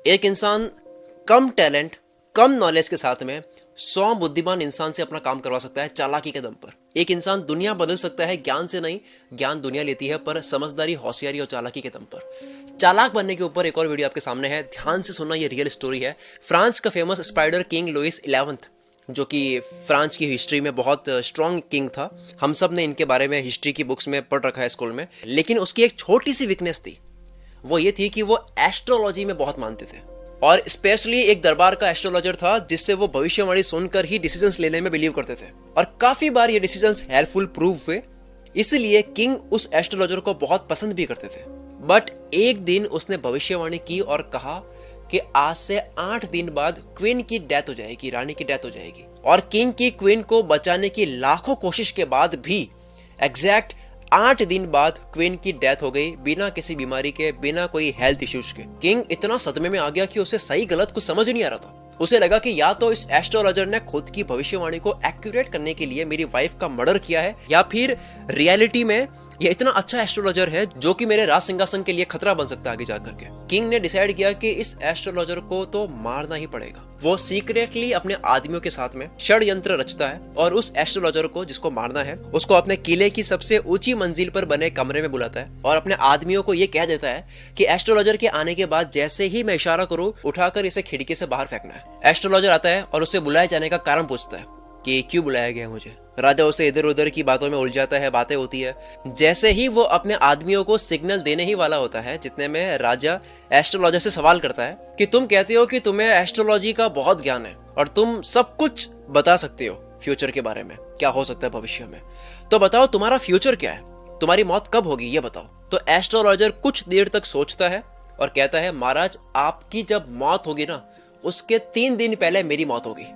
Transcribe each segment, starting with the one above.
एक इंसान कम टैलेंट, कम नॉलेज के साथ में 100 बुद्धिमान इंसान से अपना काम करवा सकता है चालाकी के दम पर। एक इंसान दुनिया बदल सकता है ज्ञान से नहीं, ज्ञान दुनिया लेती है पर समझदारी, होशियारी और चालाकी के दम पर। चालाक बनने के ऊपर एक और वीडियो आपके सामने है, ध्यान से सुनना, ये रियल स्टोरी है। फ्रांस का famous spider king Louis 11th, जो कि फ्रांस की हिस्ट्री में बहुत स्ट्रॉन्ग किंग था। हम सब ने इनके बारे में हिस्ट्री की बुक्स में पढ़ रखा है स्कूल में। लेकिन उसकी एक छोटी सी वीकनेस थी, वो ये थी कि वो एस्ट्रोलॉजी में बहुत मानते थे और स्पेशली एक दरबार का एस्ट्रोलॉजर था जिससे वो भविष्यवाणी सुनकर ही डिसीजंस लेने में बिलीव करते थे और काफी बार ये डिसीजंस हेल्पफुल प्रूव हुए। इसलिए किंग उस एस्ट्रोलॉजर को बहुत पसंद भी करते थे। बट एक दिन उसने भविष्यवाणी की और कहा कि आज से 8 दिन बाद क्वीन की डेथ हो जाएगी, रानी की डेथ हो जाएगी। और किंग की क्वीन को बचाने की लाखों कोशिश के बाद भी एग्जैक्ट 8 दिन बाद क्वीन की डेथ हो गई, बिना किसी बीमारी के, बिना कोई हेल्थ इश्यूज के। किंग इतना सदमे में आ गया कि उसे सही गलत कुछ समझ नहीं आ रहा था। उसे लगा कि या तो इस एस्ट्रोलॉजर ने खुद की भविष्यवाणी को एक्यूरेट करने के लिए मेरी वाइफ का मर्डर किया है, या फिर रियलिटी में ये इतना अच्छा एस्ट्रोलॉजर है जो कि मेरे राज सिंहासन के लिए खतरा बन सकता है आगे जाकर के। किंग ने डिसाइड किया कि इस एस्ट्रोलॉजर को तो मारना ही पड़ेगा। वो सीक्रेटली अपने आदमियों के साथ में षड्यंत्र रचता है और उस एस्ट्रोलॉजर को जिसको मारना है उसको अपने किले की सबसे ऊंची मंजिल पर बने कमरे में बुलाता है और अपने आदमियों को ये कह देता है कि एस्ट्रोलॉजर के आने के बाद जैसे ही मैं इशारा करूं, उठाकर इसे खिड़की से बाहर फेंकना है। एस्ट्रोलॉजर आता है और उससे बुलाए जाने का कारण पूछता है कि क्यों बुलाया गया मुझे। राजा उसे इधर उधर की बातों में उलझाता है, बातें होती है। जैसे ही वो अपने आदमियों को सिग्नल देने ही वाला होता है, जितने में राजा एस्ट्रोलॉजर से सवाल करता है कि तुम कहते हो कि तुम्हें एस्ट्रोलॉजी का बहुत ज्ञान है और तुम सब कुछ बता सकते हो फ्यूचर के बारे में, क्या हो सकता है भविष्य में, तो बताओ तुम्हारा फ्यूचर क्या है, तुम्हारी मौत कब होगी ये बताओ। तो एस्ट्रोलॉजर कुछ देर तक सोचता है और कहता है, महाराज आपकी जब मौत होगी ना, उसके 3 दिन पहले मेरी मौत होगी,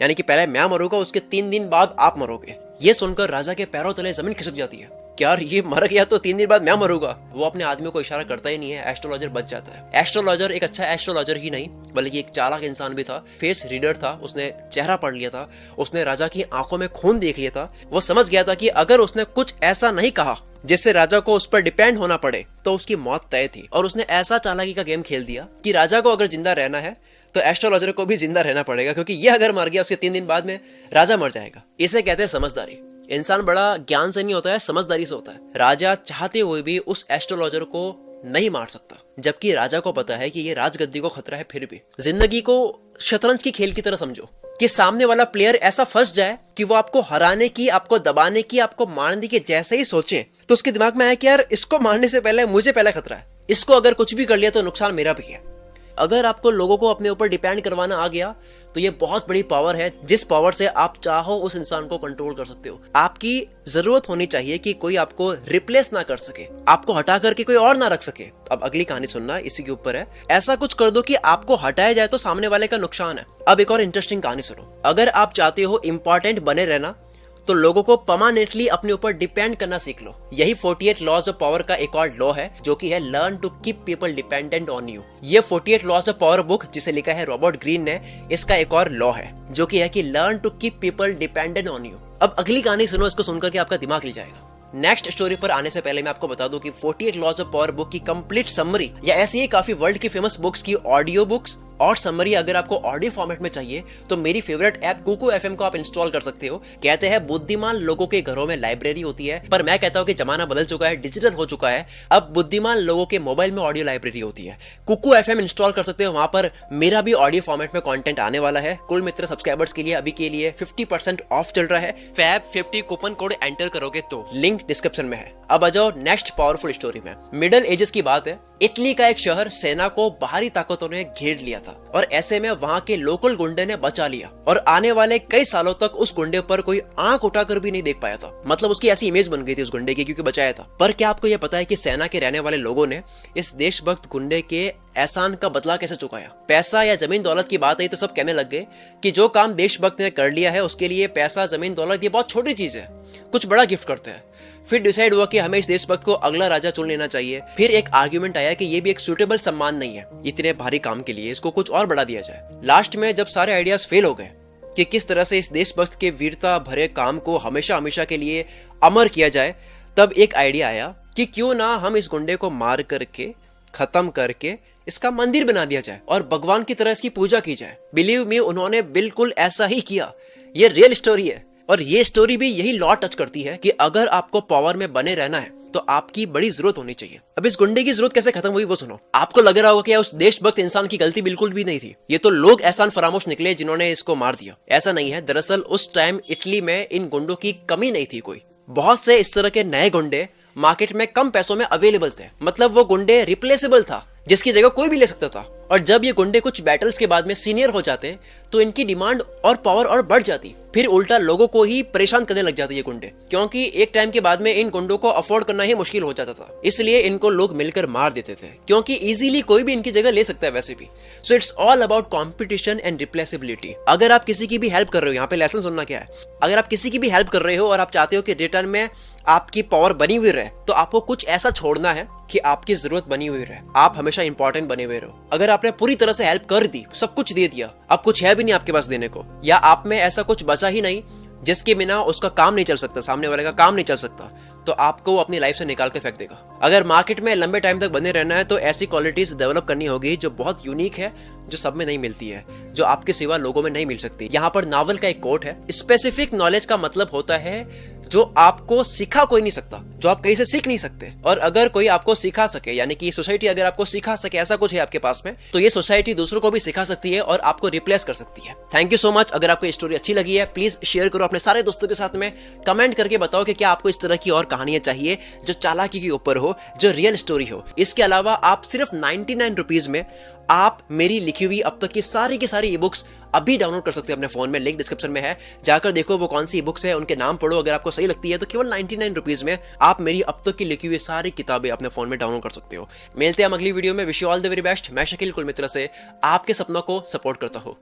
यानी कि पहले मैं मरूंगा, उसके 3 दिन बाद आप मरोगे। ये सुनकर राजा के पैरों तले जमीन खिसक जाती है। क्या ये मर गया तो 3 दिन बाद मैं मरूंगा। वो अपने आदमियों को इशारा करता ही नहीं है, एस्ट्रोलॉजर बच जाता है। एस्ट्रोलॉजर एक अच्छा एस्ट्रोलॉजर ही नहीं बल्कि एक चालाक इंसान भी था, फेस रीडर था, उसने चेहरा पढ़ लिया था, उसने राजा की आंखों में खून देख लिया था। वो समझ गया था कि अगर उसने कुछ ऐसा नहीं कहा जिससे राजा को उस पर डिपेंड होना पड़े तो उसकी मौत तय थी। और उसने ऐसा चालाकी का गेम खेल दिया कि राजा को अगर जिंदा रहना है तो एस्ट्रोलॉजर को भी जिंदा रहना पड़ेगा, क्योंकि ये अगर मर गया उसके 3 दिन बाद में राजा मर जाएगा। इसे कहते हैं समझदारी। इंसान बड़ा ज्ञान से नहीं होता है, समझदारी से होता है। राजा चाहते हुए भी उस एस्ट्रोलॉजर को नहीं मार सकता, जबकि राजा को पता है कि ये राजगद्दी को खतरा है। फिर भी जिंदगी को शतरंज की खेल की तरह समझो कि सामने वाला प्लेयर ऐसा फंस जाए कि वो आपको हराने की, आपको दबाने की, आपको मारने की जैसे ही सोचे तो उसके दिमाग में आया कि यार इसको मारने से पहले मुझे पहले खतरा है, इसको अगर कुछ भी कर लिया तो नुकसान मेरा भी है। अगर आपको लोगों को अपने ऊपर डिपेंड करवाना आ गया तो ये बहुत बड़ी पावर है, जिस पावर से आप चाहो उस इंसान को कंट्रोल कर सकते हो। आपकी जरूरत होनी चाहिए कि कोई आपको रिप्लेस ना कर सके, आपको हटा करके कोई और ना रख सके। अब अगली कहानी सुनना, इसी के ऊपर है। ऐसा कुछ कर दो कि आपको हटाया जाए तो सामने वाले का नुकसान है। अब एक और इंटरेस्टिंग कहानी सुनो। अगर आप चाहते हो इंपॉर्टेंट बने रहना तो लोगों को परमानेंटली अपने ऊपर डिपेंड करना सीख लो। यही 48 लॉज ऑफ पावर का एक और लॉ है जो कि है learn to keep people dependent on you. ये 48 लॉज ऑफ पावर बुक जिसे लिखा है रॉबर्ट ग्रीन ने, इसका एक और लॉ है जो कि है कि learn to keep people dependent on you. अब अगली कहानी सुनो, इसको सुनकर के आपका दिमाग हिल जाएगा। नेक्स्ट स्टोरी पर आने से पहले मैं आपको बता दूं कि 48 लॉज ऑफ पावर बुक की कंप्लीट समरी या ऐसी ही काफी वर्ल्ड की फेमस बुक्स की ऑडियो बुक्स और समरी अगर आपको ऑडियो फॉर्मेट में चाहिए तो मेरी फेवरेट ऐप कुकू एफएम को आप इंस्टॉल कर सकते हो। कहते हैं बुद्धिमान लोगों के घरों में लाइब्रेरी होती है, पर मैं कहता हूं कि जमाना बदल चुका है, डिजिटल हो चुका है। अब बुद्धिमान लोगों के मोबाइल में ऑडियो लाइब्रेरी होती है। कुकू एफएम इंस्टॉल कर सकते हो, वहां पर मेरा भी ऑडियो फॉर्मेट में कंटेंट आने वाला है। कुल मित्र सब्सक्राइबर्स के लिए अभी के लिए 50% ऑफ चल रहा है। फैब 50 कूपन कोड एंटर करोगे तो लिंक डिस्क्रिप्शन में है। अब आ जाओ नेक्स्ट पावरफुल स्टोरी में। मिडिल एजेस की बात है। इटली का एक शहर सेना को बाहरी ताकतों ने घेर लिया था और ऐसे में वहां के लोकल गुंडे ने बचा लिया और आने वाले कई सालों तक उस गुंडे पर कोई आंख उठाकर भी नहीं देख पाया था। मतलब उसकी ऐसी इमेज बन गई थी उस गुंडे की, क्योंकि बचाया था। पर क्या आपको यह पता है कि सेना के रहने वाले लोगों ने इस देशभक्त गुंडे के एहसान का बदला कैसे चुकाया? पैसा या जमीन दौलत की बात आई तो सब कहने लग गए कि जो काम देशभक्त ने कर लिया है उसके लिए पैसा, जमीन दौलत ये बहुत छोटी चीज है, कुछ बड़ा गिफ्ट करते हैं। फिर डिसाइड हुआ कि हमें इस देशभक्त को अगला राजा चुन लेना चाहिए। फिर एक आर्ग्यूमेंट आया कि ये भी एक सूटेबल सम्मान नहीं है इतने भारी काम के लिए, इसको कुछ और बढ़ा दिया जाए। लास्ट में जब सारे आइडियाज फेल हो गए कि किस तरह से इस देशभक्त के वीरता भरे काम को हमेशा हमेशा के लिए अमर किया जाए, तब एक आइडिया आया कि क्यों ना हम इस गुंडे को मार करके, खत्म करके इसका मंदिर बना दिया जाए और भगवान की तरह इसकी पूजा की जाए। बिलीव मी, उन्होंने बिल्कुल ऐसा ही किया। ये रियल स्टोरी है और ये स्टोरी भी यही लॉ टच करती है कि अगर आपको पावर में बने रहना है तो आपकी बड़ी जरूरत होनी चाहिए। अब इस गुंडे की जरूरत कैसे खत्म हुई वो सुनो। आपको लग रहा होगा कि उस देशभक्त इंसान की गलती बिल्कुल भी नहीं थी, ये तो लोग एहसान फरामोश निकले जिन्होंने इसको मार दिया। ऐसा नहीं है, दरअसल उस टाइम इटली में इन गुंडों की कमी नहीं थी कोई। बहुत से इस तरह के नए गुंडे मार्केट में कम पैसों में अवेलेबल थे, मतलब वो गुंडे रिप्लेसेबल था जिसकी जगह कोई भी ले सकता था। और जब ये गुंडे कुछ बैटल्स के बाद में सीनियर हो जाते तो इनकी डिमांड और पावर और बढ़ जाती, फिर उल्टा लोगों को ही परेशान करने लग जाते ये गुंडे, क्योंकि एक टाइम के बाद में इन गुंडों को अफोर्ड करना ही मुश्किल हो जाता था। इसलिए इनको लोग मिलकर मार देते थे, क्योंकि इजीली कोई भी इनकी जगह ले सकता है वैसे भी। So it's all about competition and replaceability. अगर आप किसी की भी हेल्प कर रहे हो, यहाँ पे लेसन सुनना क्या है, अगर आप किसी की भी हेल्प कर रहे हो और आप चाहते हो कि रिटर्न में आपकी पावर बनी हुई रहे, तो आपको कुछ ऐसा छोड़ना है कि आपकी जरूरत बनी हुई रहे, आप हमेशा इंपॉर्टेंट बने हुए रहो। अगर आपने पूरी तरह से हेल्प कर दी, सब कुछ दे दिया, अब कुछ है भी नहीं आपके पास देने को, या आप में ऐसा कुछ बचा ही नहीं जिसके बिना उसका काम नहीं चल सकता, सामने वाले का काम नहीं चल सकता, तो आपको वो अपनी लाइफ से निकाल के फेंक देगा। अगर मार्केट में लंबे टाइम तक बने रहना है तो ऐसी क्वालिटीज डेवलप करनी होगी जो बहुत यूनिक है, जो सब में नहीं मिलती है, जो आपके सिवा लोगों में नहीं मिल सकती। यहाँ पर नावल का एक कोट है, स्पेसिफिक नॉलेज का मतलब होता है जो आपको सिखा कोई नहीं सकता, जो आप कहीं से सीख नहीं सकते। और अगर कोई आपको सिखा सके, यानी कि सोसाइटी अगर आपको सिखा सके, ऐसा कुछ है आपके पास में, तो ये सोसाइटी दूसरों को भी सिखा सकती है और आपको रिप्लेस कर सकती है। Thank you so much. अगर आपको ये स्टोरी अच्छी लगी है प्लीज शेयर करो अपने सारे दोस्तों के साथ में, कमेंट करके बताओ कि क्या आपको इस तरह की और कहानियां चाहिए जो चालाकी के ऊपर हो, जो रियल स्टोरी हो। इसके अलावा आप सिर्फ 99 रुपीज में आप मेरी लिखी हुई अब तक की सारी ई बुक्स अभी डाउनलोड कर सकते हो अपने फोन में, लिंक डिस्क्रिप्शन में है, जाकर देखो वो कौन सी बुक्स है, उनके नाम पढ़ो, अगर आपको सही लगती है तो केवल 99 रुपीज में आप मेरी अब तक की लिखी हुई सारी किताबें अपने फोन में डाउनलोड कर सकते हो। मिलते हैं हम अगली वीडियो में। Wish you all the very best. मैं शकील कुल मित्र से आपके सपनों को सपोर्ट करता हूँ।